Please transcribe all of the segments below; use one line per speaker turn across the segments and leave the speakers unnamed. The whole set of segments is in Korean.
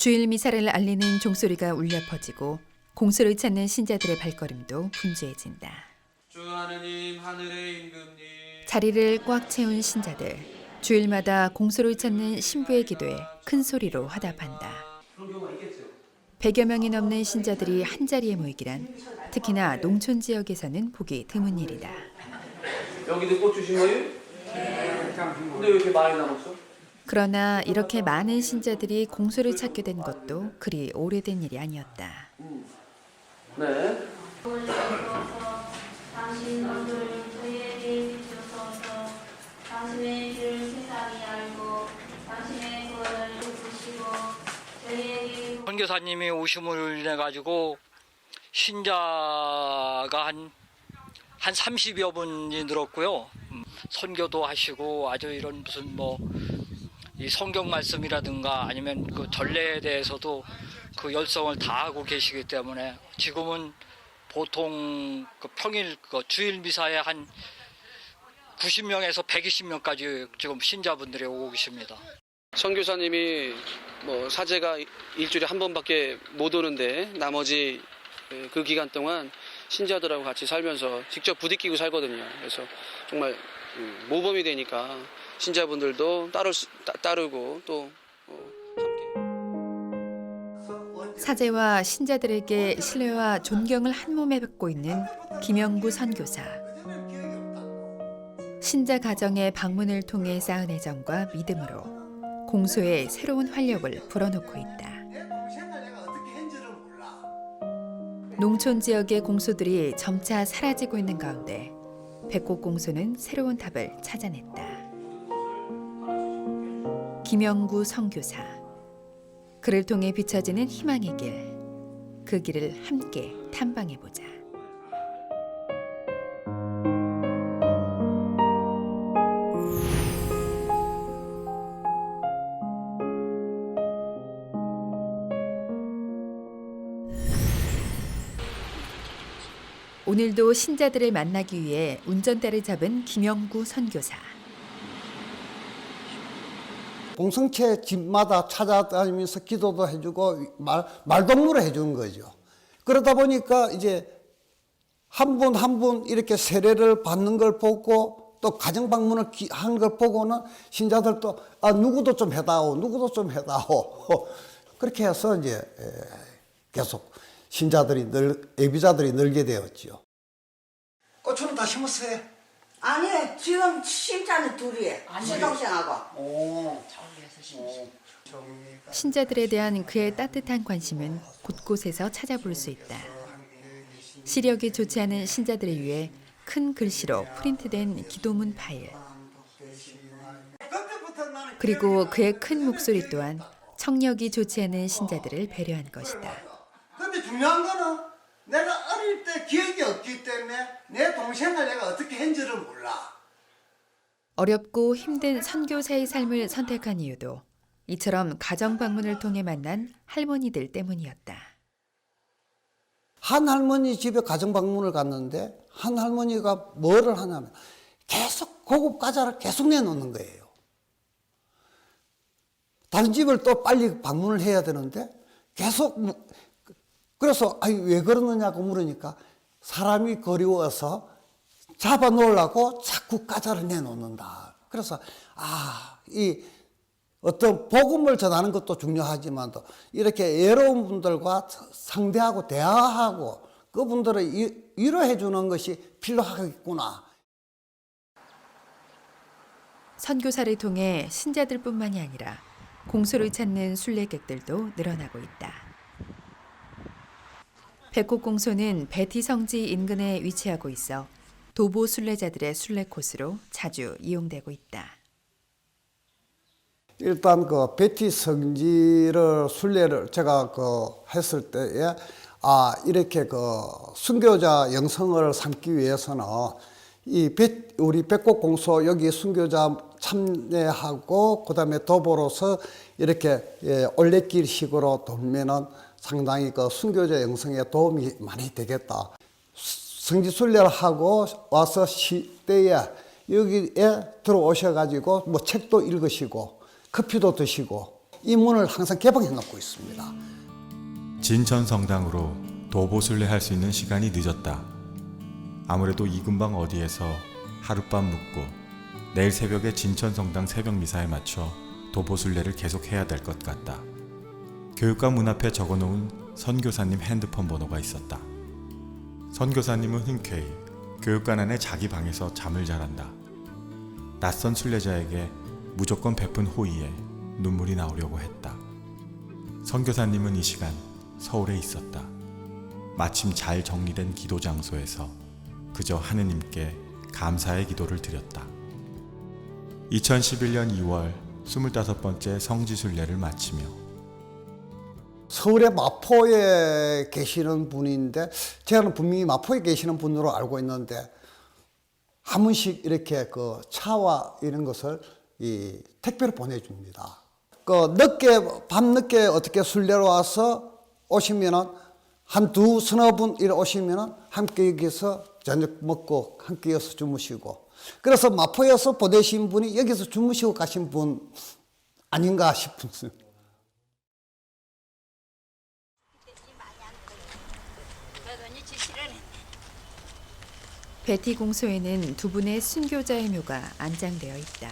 주일 미사를 알리는 종소리가 울려 퍼지고 공소를 찾는 신자들의 발걸음도 분주해진다.
주 하느님 하늘의 임금님
자리를 꽉 채운 신자들. 주일마다 공소를 찾는 신부의 기도에 큰 소리로 화답한다. 100여 명이 넘는 신자들이 한자리에 모이기란 특히나 농촌 지역에서는 보기 드문 일이다.
여기도 꽃 주신 거예요? 네. 근데 왜 이렇게 많이 남았어?
그러나 이렇게 많은 신자들이 공소를 찾게 된 것도 그리 오래된 일이 아니었다.
네.
당신 얼굴 저희에게 비추소서. 당신의 길을 세상이 알고 당신의 구원을 베푸시고 저희에게
선교사님이 오심을 인해 가지고 신자가 한 30여 분이 늘었고요. 선교도 하시고 아주 이런 무슨 이 성경 말씀이라든가 아니면 그 전례에 대해서도 그 열성을 다하고 계시기 때문에 지금은 보통 그 평일 그 주일 미사에 한 90명에서 120명까지 지금 신자분들이 오고 계십니다.
선교사님이 사제가 일주일에 한 번밖에 못 오는데 나머지 그 기간 동안 신자들하고 같이 살면서 직접 부딪히고 살거든요. 그래서 정말 모범이 되니까 신자분들도 따르고 또 함께.
사제와 신자들에게 신뢰와 존경을 한 몸에 받고 있는 김영구 선교사. 신자 가정의 방문을 통해 쌓은 애정과 믿음으로 공소에 새로운 활력을 불어넣고 있다. 농촌 지역의 공소들이 점차 사라지고 있는 가운데 백곡 공소는 새로운 답을 찾아냈다. 김영구 선교사. 그를 통해 비춰지는 희망의 길. 그 길을 함께 탐방해보자. 오늘도 신자들을 만나기 위해 운전대를 잡은 김영구 선교사.
공성체 집마다 찾아다니면서 기도도 해주고 말동무를 해주는 거죠. 그러다 보니까 이제 한 분 한 분 이렇게 세례를 받는 걸 보고 또 가정 방문을 한 걸 보고는 신자들도 누구도 좀 해다오, 누구도 좀 해다오. 그렇게 해서 이제 계속 신자들이 예비자들이 늘게 되었죠. 고추는 다 심었어요?
아니 지금 심자는 둘이에요. 시동생하고.
신자들에 대한 그의 따뜻한 관심은 곳곳에서 찾아볼 수 있다. 시력이 좋지 않은 신자들을 위해 큰 글씨로 프린트된 기도문 파일. 그리고 그의 큰 목소리 또한 청력이 좋지 않은 신자들을 배려한 것이다.
근데 중요한 거는 내가 어릴 때 기억이 없기 때문에 내 동생을 내가 어떻게 했는지를 몰라.
어렵고 힘든 선교사의 삶을 선택한 이유도 이처럼 가정 방문을 통해 만난 할머니들 때문이었다.
한 할머니 집에 가정 방문을 갔는데 한 할머니가 뭐를 하냐면 계속 고급 과자를 계속 내놓는 거예요. 다른 집을 또 빨리 방문을 해야 되는데 계속 그래서 왜 그러느냐고 물으니까 사람이 그리워서 잡아놓으려고 자꾸 과자를 내놓는다. 그래서 이 어떤 복음을 전하는 것도 중요하지만도 이렇게 외로운 분들과 상대하고 대화하고 그분들을 위로해 주는 것이 필요하겠구나.
선교사를 통해 신자들뿐만이 아니라 공소를 찾는 순례객들도 늘어나고 있다. 백곡 공소는 베티 성지 인근에 위치하고 있어 도보 순례자들의 순례 코스로 자주 이용되고 있다.
일단 그 베티 성지를 순례를 제가 했을 때에 이렇게 순교자 영성을 삼기 위해서는 우리 백곡 공소 여기 순교자 참여하고 그다음에 도보로서 이렇게 올레길식으로 돌면은 상당히 순교자 영성에 도움이 많이 되겠다. 성지 순례를 하고 와서 시대에 여기에 들어오셔가지고 책도 읽으시고 커피도 드시고 이 문을 항상 개방해 놓고 있습니다.
진천성당으로 도보순례 할 수 있는 시간이 늦었다. 아무래도 이 근방 어디에서 하룻밤 묵고 내일 새벽에 진천성당 새벽 미사에 맞춰 도보순례를 계속해야 될 것 같다. 교육관 문 앞에 적어놓은 선교사님 핸드폰 번호가 있었다. 선교사님은 흔쾌히 교육관 안에 자기 방에서 잠을 잘한다. 낯선 순례자에게 무조건 베푼 호의에 눈물이 나오려고 했다. 선교사님은 이 시간 서울에 있었다. 마침 잘 정리된 기도 장소에서 그저 하느님께 감사의 기도를 드렸다. 2011년 2월 25번째 성지순례를 마치며
서울의 마포에 계시는 분인데 제가 분명히 마포에 계시는 분으로 알고 있는데 한 번씩 이렇게 그 차와 이런 것을 이 택배로 보내줍니다. 그 밤늦게 어떻게 순례로 와서 오시면은 서너 분 오시면은 함께 여기서 저녁 먹고 함께 여기서 주무시고, 그래서 마포에서 보내신 분이 여기서 주무시고 가신 분 아닌가 싶습니다.
베티 공소에는 두 분의 순교자의 묘가 안장되어 있다.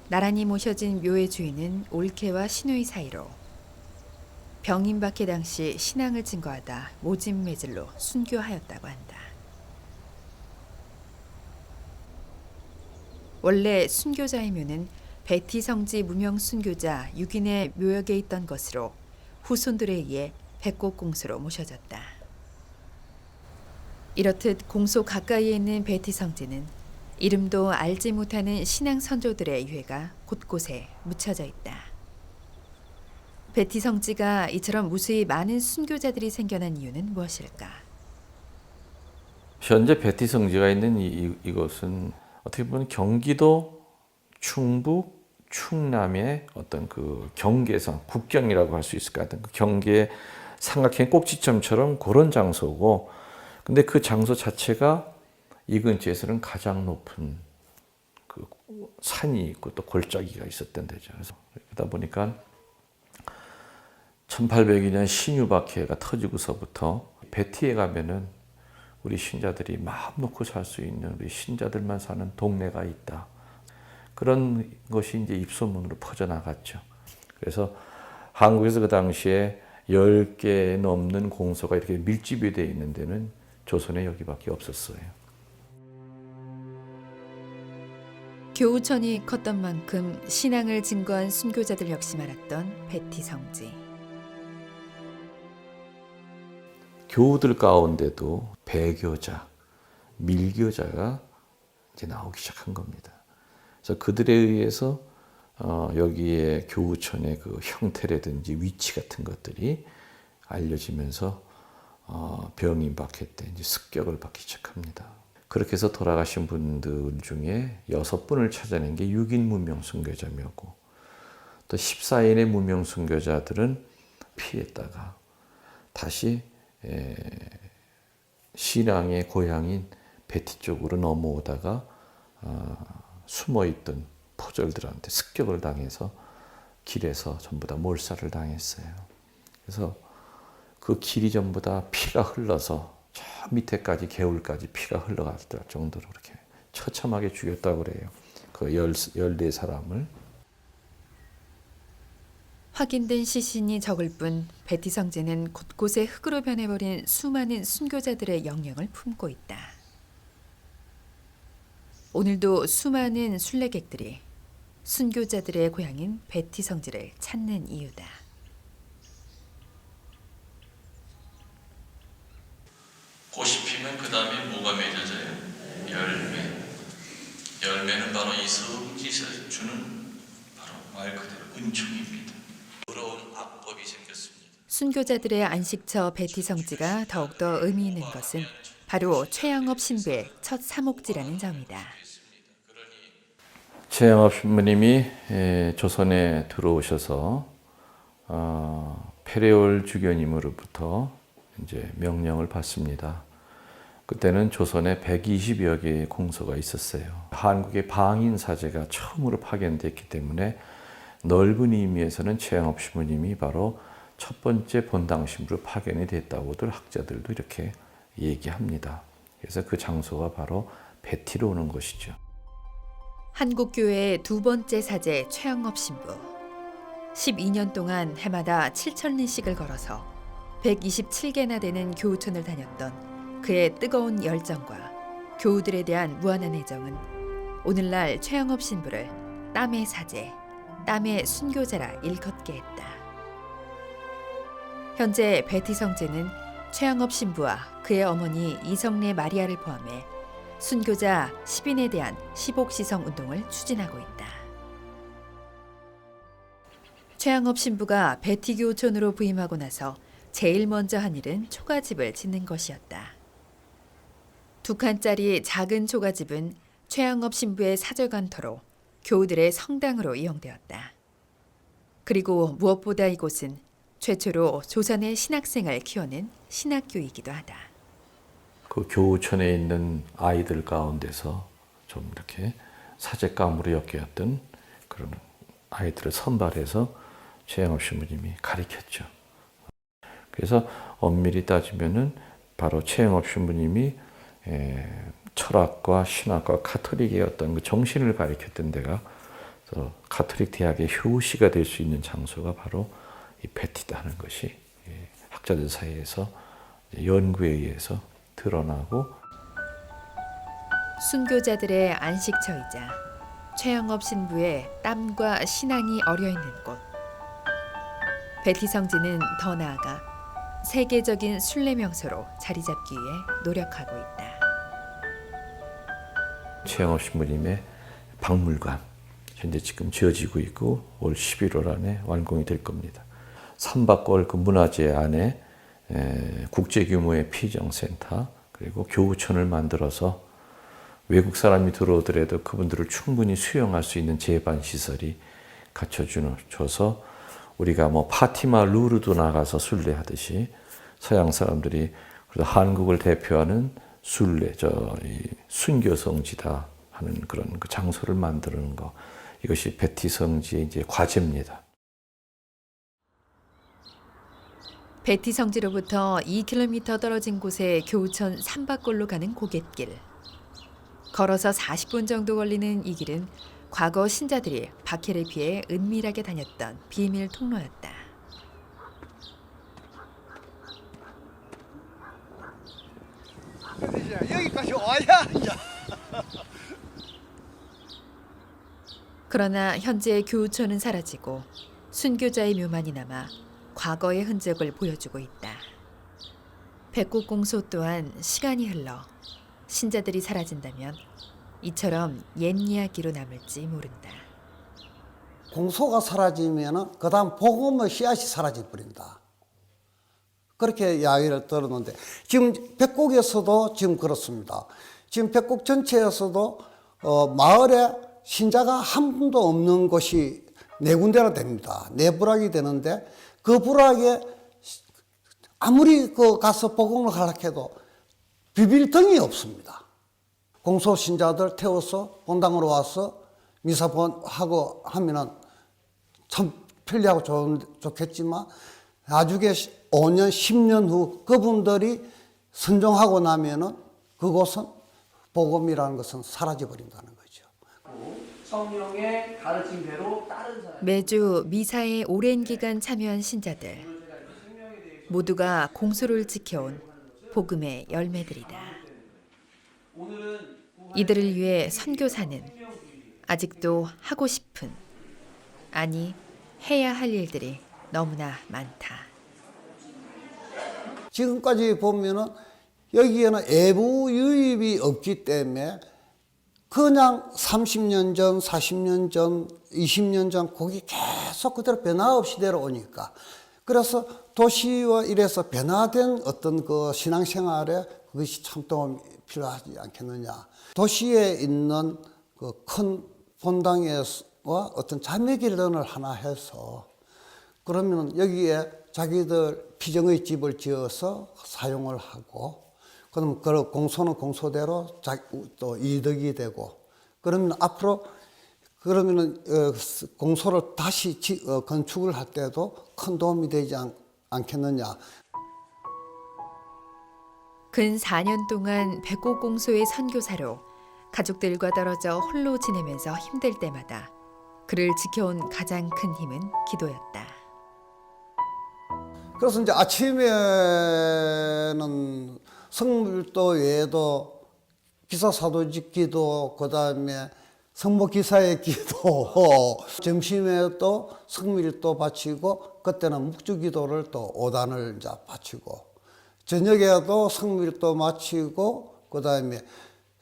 나란히 모셔진 묘의 주인은 올케와 신우의 사이로 병임박해 당시 신앙을 증거하다 모진 매질로 순교하였다고 한다. 원래 순교자의 묘는 베티 성지 무명 순교자 6인의 묘역에 있던 것으로 후손들에 의해 백곡 공소로 모셔졌다. 이렇듯 공소 가까이에 있는 베티 성지는 이름도 알지 못하는 신앙 선조들의 유해가 곳곳에 묻혀져 있다. 베티 성지가 이처럼 무수히 많은 순교자들이 생겨난 이유는 무엇일까?
현재 베티 성지가 있는 이곳은 어떻게 보면 경기도 충북, 충남의 어떤 그 경계선, 국경이라고 할 수 있을 것 같은 그 경계 삼각형 꼭지점처럼 그런 장소고, 근데 그 장소 자체가 이 근처에서는 가장 높은 그 산이 있고 또 골짜기가 있었던 데죠. 그래서 그러다 보니까 1802년 신유박해가 터지고서부터 베티에 가면은 우리 신자들이 마음 놓고 살 수 있는 우리 신자들만 사는 동네가 있다. 그런 것이 이제 입소문으로 퍼져나갔죠. 그래서 한국에서 그 당시에 10개 넘는 공소가 이렇게 밀집이 되어 있는 데는 조선에 여기밖에 없었어요.
교우천이 컸던 만큼 신앙을 증거한 순교자들 역시 많았던 베티 성지.
교우들 가운데도 배교자, 밀교자가 이제 나오기 시작한 겁니다. 그래서 그들에 의해서 여기에 교우천의 그 형태라든지 위치 같은 것들이 알려지면서 병임박해 때 이제 습격을 받기 시작합니다. 그렇게 해서 돌아가신 분들 중에 6분을 찾아낸 게 6인 무명 순교자묘고, 또 14인의 무명 순교자들은 피했다가 다시 신앙의 고향인 베티 쪽으로 넘어오다가 숨어있던 포졸들한테 습격을 당해서 길에서 전부 다 몰살을 당했어요. 그래서 그 길이 전부 다 피가 흘러서 저 밑에까지 개울까지 피가 흘러갈 정도로 그렇게 처참하게 죽였다고 그래요. 그 14사람을.
확인된 시신이 적을 뿐 베티 성지는 곳곳에 흙으로 변해버린 수많은 순교자들의 영령을 품고 있다. 오늘도 수많은 순례객들이 순교자들의 고향인 베티 성지를 찾는 이유다.
꽃이 피면 그 다음에 뭐가 맺어져요? 열매. 열매는 바로 이 성지에서 주는 바로 말 그대로 은총입니다. 더러운 악법이 생겼습니다.
순교자들의 안식처 베티 성지가 더욱더 의미 있는 것은 바로 최양업 신부의 첫 사목지라는 점이다.
최양업 신부님이 조선에 들어오셔서 페레올 주교님으로부터 이제 명령을 받습니다. 그때는 조선에 120여 개의 공소가 있었어요. 한국의 방인 사제가 처음으로 파견됐기 때문에 넓은 의미에서는 최영업 신부님이 바로 첫 번째 본당 신부로 파견이 됐다고들 학자들도 이렇게 얘기합니다. 그래서 그 장소가 바로 베티로 오는 것이죠.
한국교회의 두 번째 사제 최영업 신부. 12년 동안 해마다 7,000리씩을 걸어서 127개나 되는 교우촌을 다녔던 그의 뜨거운 열정과 교우들에 대한 무한한 애정은 오늘날 최영업 신부를 땀의 사제, 땀의 순교자라 일컫게 했다. 현재 베티 성제는 최영업 신부와 그의 어머니 이성례 마리아를 포함해 순교자 10인에 대한 시복시성 운동을 추진하고 있다. 최영업 신부가 베티 교우촌으로 부임하고 나서 제일 먼저 한 일은 초가집을 짓는 것이었다. 2칸짜리 작은 초가집은 최영업 신부의 사절간터로 교우들의 성당으로 이용되었다. 그리고 무엇보다 이곳은 최초로 조선의 신학생을 키우는 신학교이기도 하다.
그 교우촌에 있는 아이들 가운데서 좀 이렇게 사제감으로 엮였던 그런 아이들을 선발해서 최영업 신부님이 가르쳤죠. 그래서 엄밀히 따지면은 바로 최영업 신부님이 철학과 신학과 카톨릭의 어떤 그 정신을 가르쳤던 데가 카톨릭 대학의 효시가 될 수 있는 장소가 바로 이 베티다 하는 것이 학자들 사이에서 연구에 의해서 드러나고,
순교자들의 안식처이자 최영업 신부의 땀과 신앙이 어려있는 곳. 베티 성지는 더 나아가 세계적인 순례 명소로 자리 잡기 위해 노력하고 있다.
최영업 신부님의 박물관 현재 지금 지어지고 있고 올 11월 안에 완공이 될 겁니다. 삼박골 그 문화재 안에 국제 규모의 피정센터 그리고 교우촌을 만들어서 외국 사람이 들어오더라도 그분들을 충분히 수용할 수 있는 재반 시설이 갖춰줘서 우리가 뭐 파티마 루르도 나가서 순례하듯이 서양 사람들이 한국을 대표하는 순례, 순교 성지다 하는 그런 그 장소를 만드는 거, 이것이 베티 성지의 이제 과제입니다.
베티 성지로부터 2km 떨어진 곳에 교우촌 삼박골로 가는 고갯길. 걸어서 40분 정도 걸리는 이 길은 과거 신자들이 박해를 피해 은밀하게 다녔던 비밀 통로였다.
여기까지 와야 이제.
그러나 현재 교우촌은 사라지고 순교자의 묘만이 남아 과거의 흔적을 보여주고 있다. 백곡공소 또한 시간이 흘러 신자들이 사라진다면 이처럼 옛 이야기로 남을지 모른다.
공소가 사라지면은 그다음 복음의 씨앗이 사라져 버린다. 그렇게 이야기를 들었는데 지금 백곡에서도 지금 그렇습니다. 지금 백곡 전체에서도 마을에 신자가 한 분도 없는 곳이 4군데나 됩니다. 4부락이 되는데 그 부락에 아무리 가서 복음을 하려고 해도 비빌등이 없습니다. 공소 신자들 태워서 본당으로 와서 미사 하고 하면은 참 편리하고 좋겠지만 나중에 5년, 10년 후 그분들이 선종하고 나면은 그곳은 복음이라는 것은 사라져 버린다는 거죠.
성령의 가르침대로 다른 사람.
매주 미사에 오랜 기간 참여한 신자들 모두가 공소를 지켜온 복음의 열매들이다. 이들을 위해 선교사는 아직도 하고 싶은, 아니 해야 할 일들이 너무나 많다.
지금까지 보면은 여기에는 외부 유입이 없기 때문에 그냥 30년 전, 40년 전, 20년 전 거기 계속 그대로 변화 없이 내려오니까 그래서 도시와 이래서 변화된 어떤 그 신앙생활에 그것이 참 도움이 필요하지 않겠느냐. 도시에 있는 그 큰 본당과 어떤 자매기련을 하나 해서 그러면 여기에 자기들 피정의 집을 지어서 사용을 하고 그럼 그 공소는 공소대로 또 이득이 되고 그러면 앞으로 그러면은 공소를 다시 건축을 할 때도 큰 도움이 되지 않겠느냐.
근 4년 동안 백곡공소의 선교사로 가족들과 떨어져 홀로 지내면서 힘들 때마다 그를 지켜온 가장 큰 힘은 기도였다.
그래서 이제 아침에는 성물도 외에도 기사사도직 기도, 그 다음에 성모기사의 기도, 점심에 또 성밀도 바치고, 그때는 묵주기도를 또 5단을 이제 바치고, 저녁에도 성밀도 마치고, 그 다음에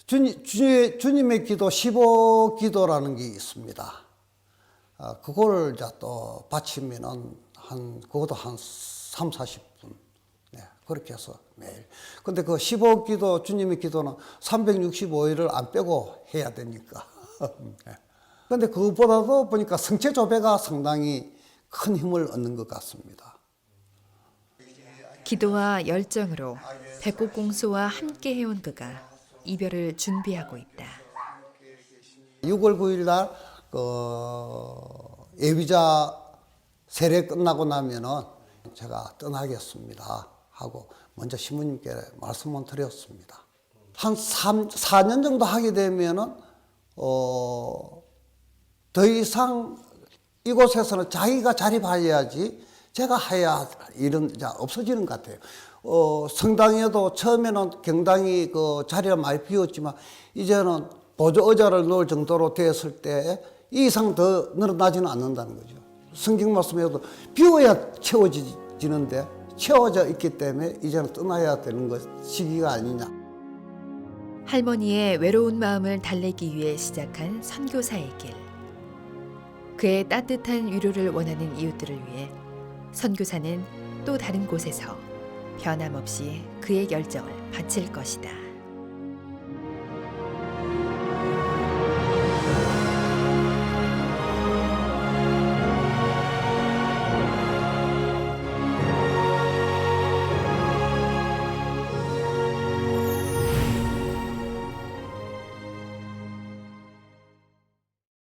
주님의 기도 15기도라는 게 있습니다. 그걸 이제 또 바치면은 그것도 한 3, 40분. 네, 그렇게 해서 매일. 근데 그 15기도, 주님의 기도는 365일을 안 빼고 해야 되니까. 근데 그것보다도 보니까 성체조배가 상당히 큰 힘을 얻는 것 같습니다.
기도와 열정으로 백곡공소와 함께 해온 그가 이별을 준비하고 있다.
6월 9일 날 예비자 세례 끝나고 나면은 제가 떠나겠습니다 하고 먼저 신부님께 말씀을 드렸습니다. 한 4년 정도 하게 되면은 더 이상 이곳에서는 자기가 자립해야지 제가 해야 일은 이제 없어지는 것 같아요. 성당에도 처음에는 경당이 그 자리가 많이 비었지만 이제는 보조 의자를 놓을 정도로 되었을 때 이 이상 더 늘어나지는 않는다는 거죠. 성경 말씀에도 비워야 채워지는데 채워져 있기 때문에 이제는 떠나야 되는 것 시기가 아니냐.
할머니의 외로운 마음을 달래기 위해 시작한 선교사의 길. 그의 따뜻한 위로를 원하는 이웃들을 위해 선교사는 또 다른 곳에서 변함없이 그의 열정을 바칠 것이다.